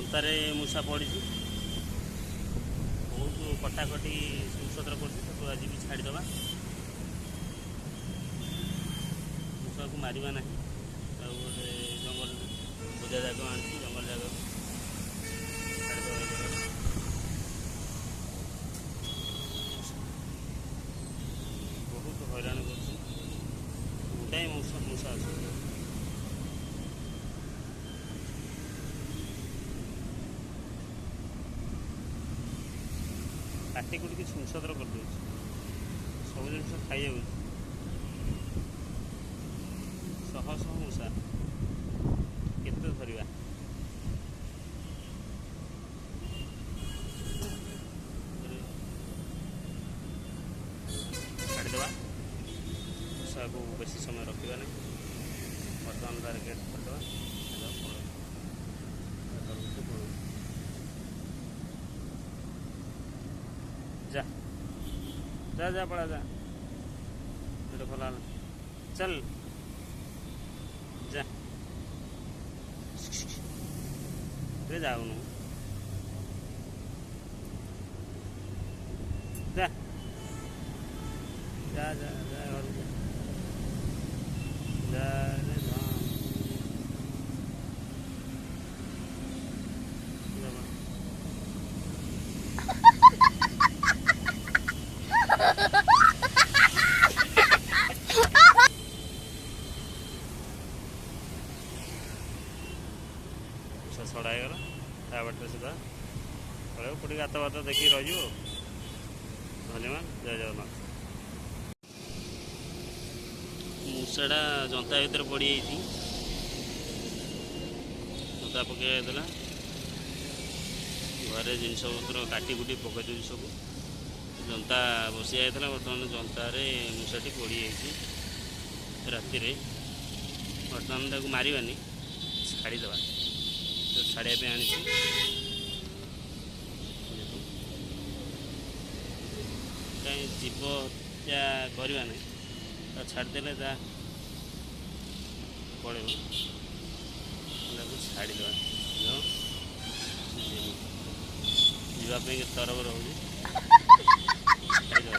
ଜନ୍ତାରେ ମୂଷା ପଡ଼ିଛି, ବହୁତ କଟାକଟି ସୁସତର କରୁଛି। ତାକୁ ଆଜି ବି ଛାଡ଼ିଦେବା, ମୂଷାକୁ ମାରିବା ନାହିଁ। ଆଉ ଗୋଟେ ଜଙ୍ଗଲ ବୁଜା ଜାଗ ଆଣିଛି, ଜଙ୍ଗଲ ଜାଗାକୁ ଛାଡ଼ିଦେବା। ଏ ଜାଗାରେ ବହୁତ ହଇରାଣ କରୁଛି, ଗୋଟାଏ ମୂଷା ଅଛନ୍ତି। କାଟି କୁଟିକି ଛୁଁଛତ୍ର କରିଦେଉଛି, ସବୁ ଜିନିଷ ଖାଇଯାଉଛି। ଶହ ଶହ ମୂଷା, କେତେ ଧରିବା। ଛାଡ଼ିଦେବା, ମୂଷାକୁ ବେଶୀ ସମୟ ରଖିବା ନାହିଁ। ବର୍ତ୍ତମାନ ତାର ଗେଟ୍ ଖୋଲିଦେବା, जा जा जा पड़ा जा, मेरे खोला चल जा, रे जाऊन जा जा जा जा घर जा रे जा। छड़ा ହେଇଗଲା, ତା ବାଟରେ ସୁଧା ପଳେଇବ। କୋଉଠି ଗାତ ବାତ ଦେଖିକି ରହିଯିବ। ଧନ୍ୟବାଦ, ଜୟ ଜଗନ୍ନାଥ। ମୂଷାଟା ଜନ୍ତା ଭିତରେ ପଡ଼ିଯାଇଛି, ଜନ୍ତା ପକାଇ ହେଇଥିଲା। ଘରେ ଜିନିଷପତ୍ର କାଟି କୁଟି ପକାଇ ଦେଉଛି ସବୁ। ଜନ୍ତା ବସି ଯାଇଥିଲା, ବର୍ତ୍ତମାନ ଜନ୍ତାରେ ମୂଷାଟି ପଡ଼ିଯାଇଛି ରାତିରେ। ବର୍ତ୍ତମାନ ତାକୁ ମାରିବାନି, ଛାଡ଼ିଦେବା। ଛାଡ଼ିବା ପାଇଁ ଆଣିଛି, କାହିଁ ଜୀବ ହତ୍ୟା କରିବା ନାହିଁ। ତା ଛାଡ଼ିଦେଲେ ତା ପଳେଇବ, ତାକୁ ଛାଡ଼ିଦେବା। ଯିବା ପାଇଁ ତରବର ହେଉଛି, ଛାଡ଼ିଦେବା।